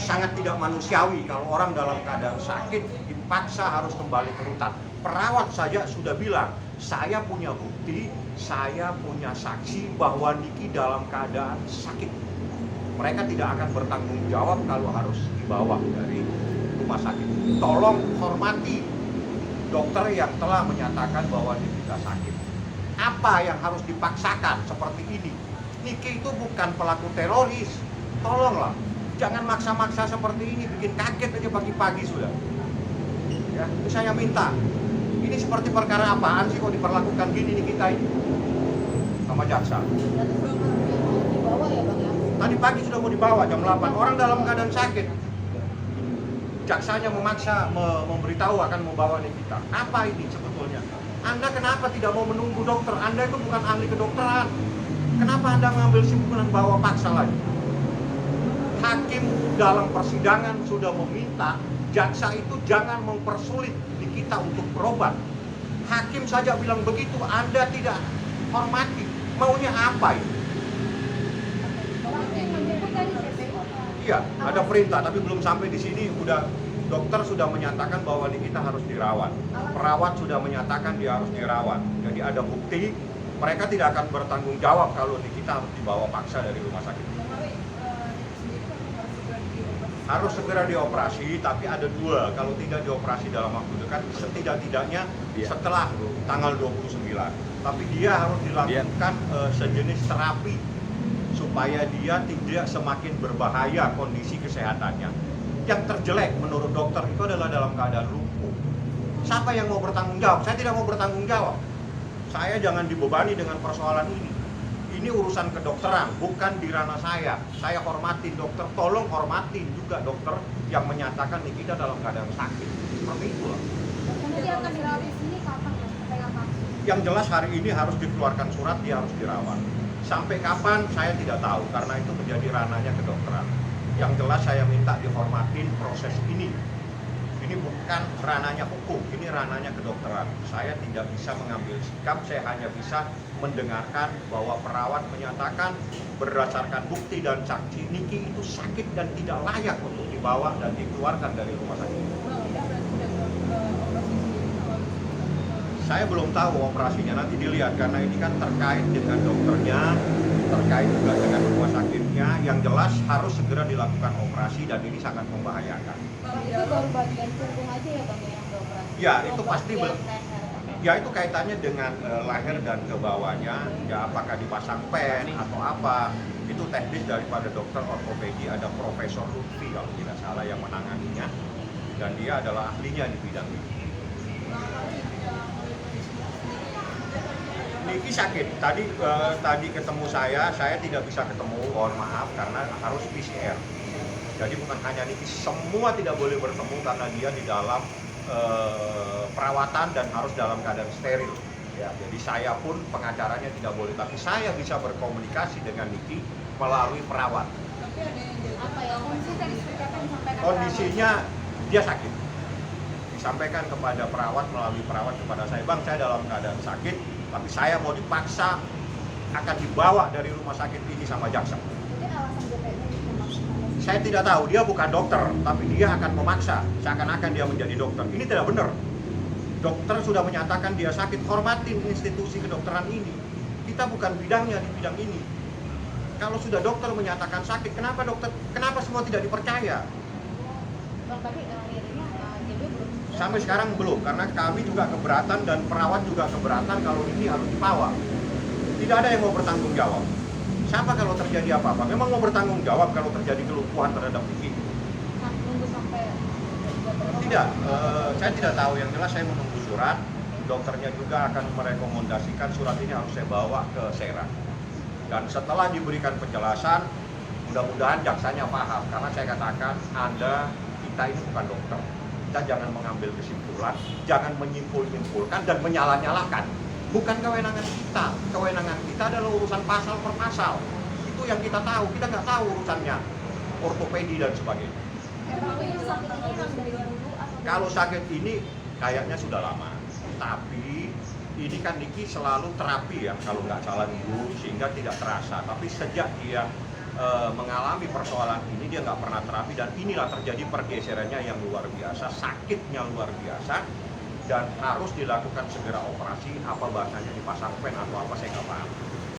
sangat tidak manusiawi kalau orang dalam keadaan sakit dipaksa harus kembali ke rutan. Perawat saja sudah bilang, saya punya bukti, saya punya saksi bahwa Niki dalam keadaan sakit. Mereka tidak akan bertanggung jawab kalau harus dibawa dari rumah sakit. Tolong hormati dokter yang telah menyatakan bahwa Nikita sakit. Apa yang harus dipaksakan seperti ini? Niki itu bukan pelaku teroris. Tolonglah, jangan maksa-maksa seperti ini, bikin kaget aja pagi-pagi sudah. Ya, itu saya minta. Ini seperti perkara apaan sih kok diperlakukan gini nih kita ini sama jaksa? Tadi pagi sudah mau dibawa jam 8, orang dalam keadaan sakit. Jaksanya memaksa memberitahu akan membawa Nikita. Apa ini sebetulnya? Anda kenapa tidak mau menunggu dokter? Anda itu bukan ahli kedokteran. Kenapa Anda mengambil kesimpulan bawa paksa lagi? Hakim dalam persidangan sudah meminta jaksa itu jangan mempersulit Nikita untuk berobat. Hakim saja bilang begitu, Anda tidak hormati. Maunya apa ini? Iya, ada perintah, tapi belum sampai di sini. Dokter sudah menyatakan bahwa Nikita harus dirawat. Perawat sudah menyatakan dia harus dirawat. Jadi ada bukti. Mereka tidak akan bertanggung jawab kalau Nikita harus dibawa paksa dari rumah sakit. Harus segera dioperasi, tapi ada dua. Kalau tidak dioperasi dalam waktu dekat, setidak-tidaknya setelah tanggal 29. Tapi dia harus dilakukan sejenis terapi supaya dia tidak semakin berbahaya kondisi kesehatannya. Yang terjelek menurut dokter itu adalah dalam keadaan lumpuh. Siapa yang mau bertanggung jawab? Saya tidak mau bertanggung jawab. Saya jangan dibebani dengan persoalan ini. Ini urusan kedokteran, bukan di ranah saya. Saya hormatin dokter, tolong hormatin juga dokter yang menyatakan Nikita dalam keadaan sakit. Seperti itulah. Dia akan dirawat di sini kapan? Sampai kapan? Yang jelas hari ini harus dikeluarkan surat, dia harus dirawat. Sampai kapan saya tidak tahu, karena itu menjadi ranahnya kedokteran. Yang jelas saya minta dihormatin proses ini. Ini bukan ranahnya hukum, ini ranahnya kedokteran. Saya tidak bisa mengambil sikap, saya hanya bisa mendengarkan bahwa perawat menyatakan berdasarkan bukti dan saksi Niki itu sakit dan tidak layak untuk dibawa dan dikeluarkan dari rumah sakit. Saya belum tahu operasinya, nanti dilihat karena ini kan terkait dengan dokternya, terkait juga dengan rumah sakitnya. Yang jelas harus segera dilakukan operasi dan ini sangat membahayakan. Itu baru bagian punggung aja ya Bang yang dioperasi? Ya, itu pasti ya itu kaitannya dengan leher dan ke bawahnya. Ya, apakah dipasang pen atau apa? Itu teknis daripada dokter ortopedi, ada Profesor Lutfi kalau tidak salah yang menanganinya, dan dia adalah ahlinya di bidang ini. Niki sakit. Tadi ketemu saya tidak bisa ketemu, mohon maaf karena harus PCR. Jadi bukan hanya Niki, semua tidak boleh bertemu karena dia di dalam perawatan dan harus dalam keadaan steril. Ya, jadi saya pun pengacaranya tidak boleh, tapi saya bisa berkomunikasi dengan Niki melalui perawat. Apa ya kondisi tadi seperti apa yang disampaikan? Kondisinya dia sakit. Disampaikan kepada perawat melalui perawat kepada saya, Bang, saya dalam keadaan sakit, tapi saya mau dipaksa akan dibawa dari rumah sakit ini sama jaksa. Mungkin alasan DPR Saya tidak tahu, dia bukan dokter, tapi dia akan memaksa, seakan-akan dia menjadi dokter. Ini tidak benar. Dokter sudah menyatakan dia sakit, hormatin institusi kedokteran ini. Kita bukan bidangnya di bidang ini. Kalau sudah dokter menyatakan sakit, kenapa semua tidak dipercaya? Bang, tadi akhirnya JB belum. Sampai sekarang belum, karena kami juga keberatan dan perawat juga keberatan kalau ini harus dibawa. Tidak ada yang mau bertanggung jawab. Siapa kalau terjadi apa-apa? Memang mau bertanggung jawab kalau terjadi kelumpuhan terhadap Niki? Nunggu sampai Tidak, saya tidak tahu. Yang jelas saya menunggu surat. Dokternya juga akan merekomendasikan surat ini harus saya bawa ke Sera. Dan setelah diberikan penjelasan, mudah-mudahan jaksanya paham. Karena saya katakan, kita ini bukan dokter. Kita jangan mengambil kesimpulan, jangan menyimpul-nyimpulkan dan menyalah-nyalahkan. Bukan kewenangan kita. Kewenangan kita adalah urusan pasal per pasal. Itu yang kita tahu. Kita nggak tahu urusannya ortopedi dan sebagainya. Kalau sakit ini kayaknya sudah lama. Tapi ini kan Niki selalu terapi ya, kalau nggak salah dulu, sehingga tidak terasa. Tapi sejak dia mengalami persoalan ini, dia nggak pernah terapi, dan inilah terjadi pergeserannya yang luar biasa, sakitnya luar biasa, dan harus dilakukan segera operasi, apa bahasanya dipasang pen atau apa saya nggak paham.